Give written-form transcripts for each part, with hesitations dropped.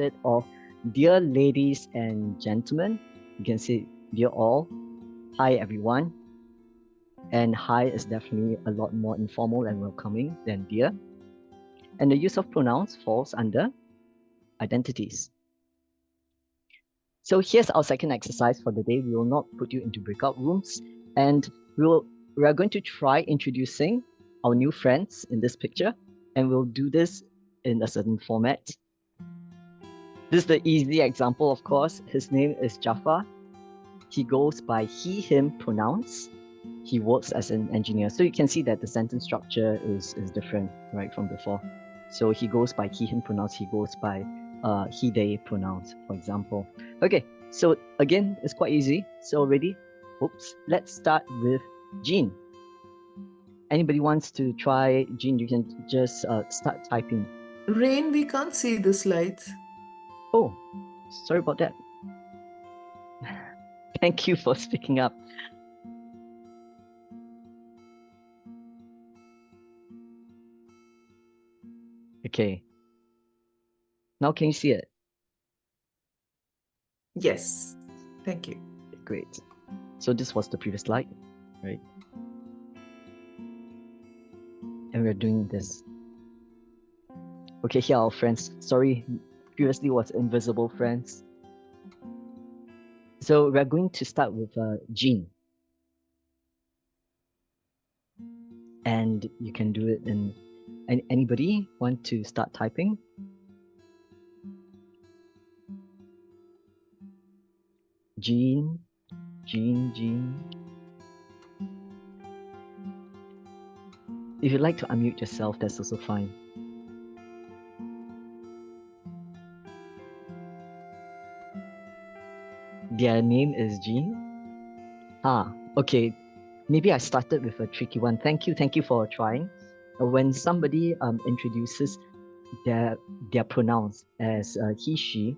instead of dear ladies and gentlemen, you can say dear all, hi everyone. And hi is definitely a lot more informal and welcoming than dear. And the use of pronouns falls under identities. So here's our second exercise for the day. We will not put you into breakout rooms, and we are going to try introducing our new friends in this picture, and we'll do this in a certain format. This is the easy example, of course. His name is Jafar. He goes by he, him pronouns. He works as an engineer. So you can see that the sentence structure is different, right, from before. So he goes by he, him pronouns. He goes by he, they pronouns, for example. Okay, so again, it's quite easy. So ready? Oops. Let's start with Jean. Anybody wants to try? Jean, you can just start typing. Rain, we can't see the slides. Oh, sorry about that. Thank you for speaking up. Okay. Now can you see it? Yes. Thank you. Great. So this was the previous slide, right? And we're doing this. Okay, here are our friends. Sorry, previously was invisible friends. So we're going to start with Jean. And you can do it in... Anybody want to start typing? Jean. If you'd like to unmute yourself, that's also fine. Their name is Jean. Okay. Maybe I started with a tricky one. Thank you for trying. When somebody introduces their pronouns as he, she,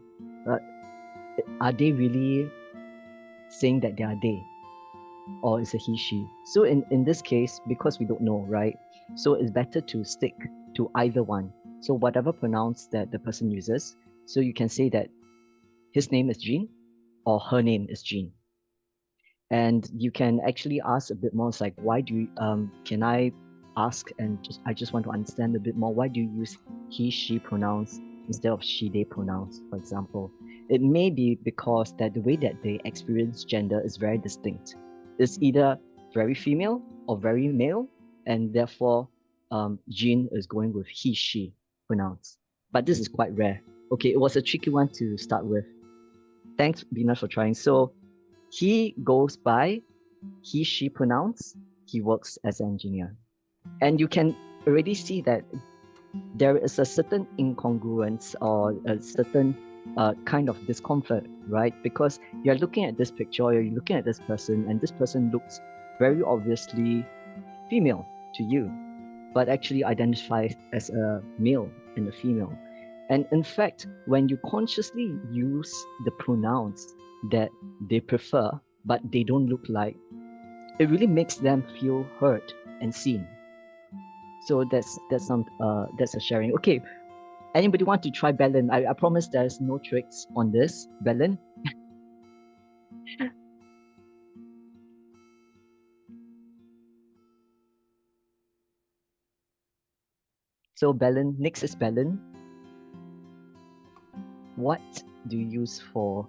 are they really saying that they are they? Or is a he, she? So in this case, because we don't know, right? So it's better to stick to either one. So whatever pronouns that the person uses, so you can say that his name is Jean or her name is Jean. And you can actually ask a bit more. It's like, why do you, can I ask and I just want to understand a bit more, why do you use he, she pronouns instead of she, they pronouns, for example? It may be because that the way that they experience gender is very distinct. It's either very female or very male, and therefore Jean is going with he, she pronouns. But this is quite rare. Okay, it was a tricky one to start with. Thanks, Bina, for trying. So he goes by he, she pronouns. He works as an engineer. And you can already see that there is a certain incongruence or a certain kind of discomfort, right? Because you're looking at this picture, or you're looking at this person, and this person looks very obviously female to you, but actually identifies as a male and a female. And in fact, when you consciously use the pronouns that they prefer, but they don't look like, it really makes them feel heard and seen. So that's a sharing. Okay, anybody want to try Belen? I promise there's no tricks on this. Belen? So Belen, next is Belen. What do you use for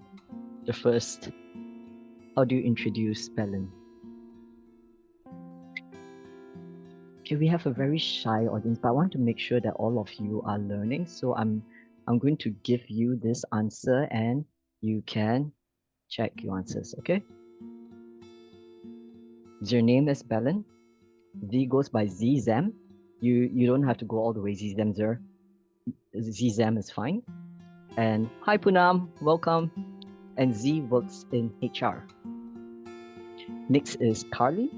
the first? How do you introduce Belen? Okay, we have a very shy audience, but I want to make sure that all of you are learning. So I'm going to give you this answer and you can check your answers, okay? Your name is Belen. Z goes by Zam. You don't have to go all the way Zam, sir. Zam is fine. And hi Poonam, welcome. And Z works in HR. Next is Carly.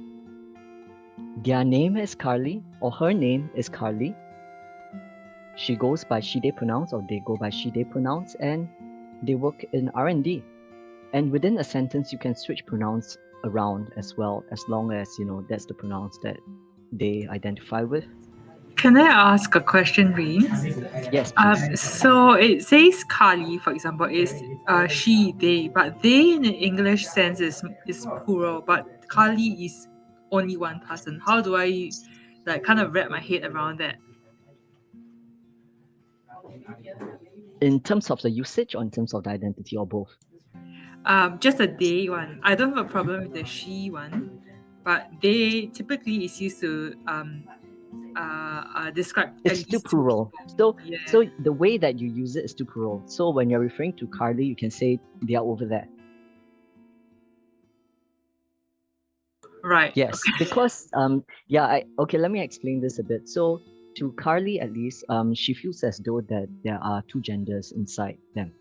Their name is Carly, or her name is Carly. She goes by she, they pronouns, or they go by she, they pronouns, and they work in R&D. And within a sentence, you can switch pronouns around as well, as long as, you know, that's the pronouns that they identify with. Can I ask a question, Rain? Yes, please. So it says Kali, for example, is she, they, but they in the English sense is plural, but Kali is only one person. How do I kind of wrap my head around that? In terms of the usage or in terms of the identity or both? Just a they one. I don't have a problem with the she one, but they typically is used to describe at It's still least two plural. people. So the way that you use it is still plural. So when you're referring to Carly, you can say they are over there. Right. Yes, because okay, let me explain this a bit. So to Carly at least, she feels as though that there are two genders inside them,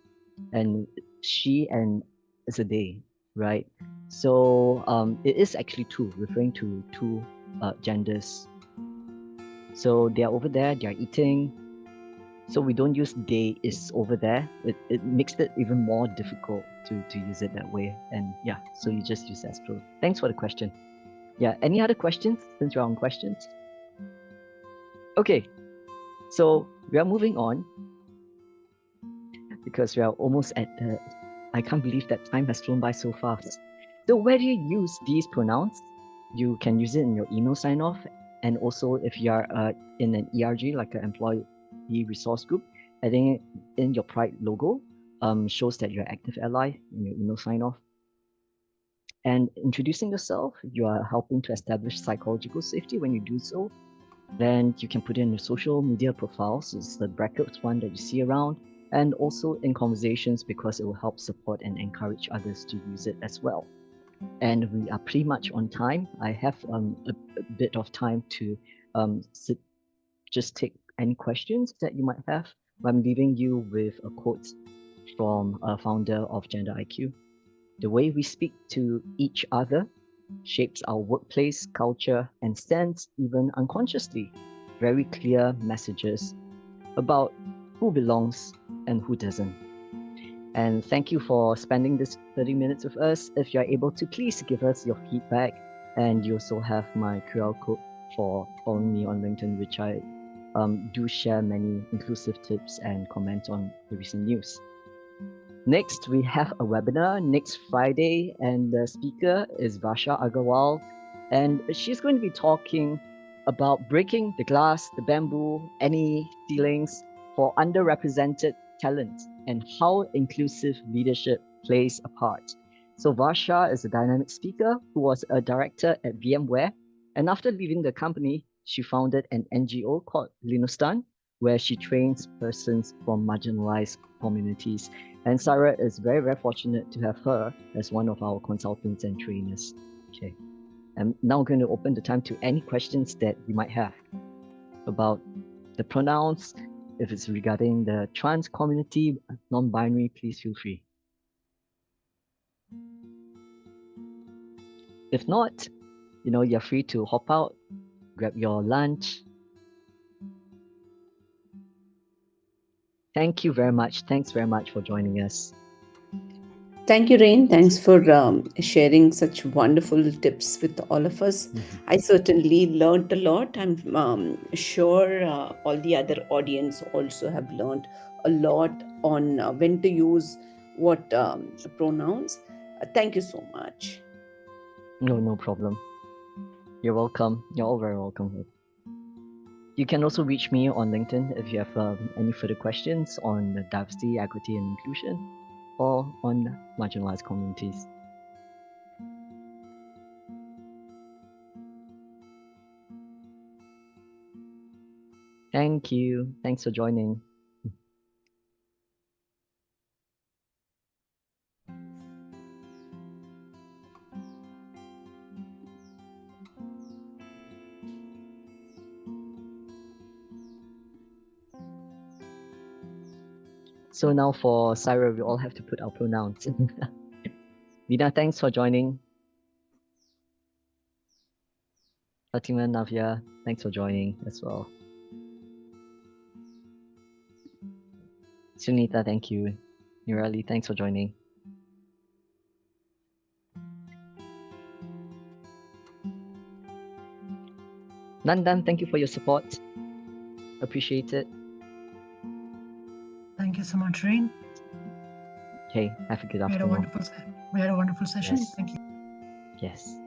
and she and is a they, right? So it is actually two, referring to two genders. So they are over there, they are eating. So we don't use they is over there. It makes it even more difficult to use it that way. And yeah, so you just use as plural. Thanks for the question. Yeah, any other questions since we're on questions? Okay, so we are moving on because we are almost at the, I can't believe that time has flown by so fast. So where do you use these pronouns? You can use it in your email sign-off, and also if you are in an ERG, like an employee resource group, adding it in your Pride logo shows that you're an active ally in your email sign-off. And introducing yourself, you are helping to establish psychological safety when you do so. Then you can put in your social media profiles, it's the brackets one that you see around, and also in conversations because it will help support and encourage others to use it as well. And we are pretty much on time. I have a bit of time to just take any questions that you might have. I'm leaving you with a quote from a founder of Gender IQ. The way we speak to each other shapes our workplace culture and sends, even unconsciously, very clear messages about who belongs and who doesn't. And thank you for spending this 30 minutes with us. If you're able to, please give us your feedback. And you also have my QR code for following me on LinkedIn, which I do share many inclusive tips and comment on the recent news. Next, we have a webinar next Friday, and the speaker is Vasha Agarwal, and she's going to be talking about breaking the glass, the bamboo, any ceilings for underrepresented talent and how inclusive leadership plays a part. So Vasha is a dynamic speaker who was a director at VMware, and after leaving the company, she founded an NGO called Linustan, where she trains persons from marginalized communities. And Saira is very, very fortunate to have her as one of our consultants and trainers. Okay. I'm now going to open the time to any questions that you might have about the pronouns. If it's regarding the trans community, non-binary, please feel free. If not, you're free to hop out, grab your lunch. Thank you very much. Thanks very much for joining us. Thank you, Rain. Thanks for sharing such wonderful tips with all of us. I certainly learned a lot. I'm sure all the other audience also have learned a lot on when to use what pronouns. Thank you so much. No problem. You're welcome. You're all very welcome. You can also reach me on LinkedIn if you have any further questions on diversity, equity, and inclusion, or on marginalized communities. Thank you. Thanks for joining. So now for Saira, we all have to put our pronouns. Nina, thanks for joining. Fatima, Navya, thanks for joining as well. Sunita, thank you. Nirali, thanks for joining. Nandan, thank you for your support. Appreciate it. Thank you so much, Rain. Okay, have a good We had a afternoon. wonderful session. Yes. Thank you. Yes.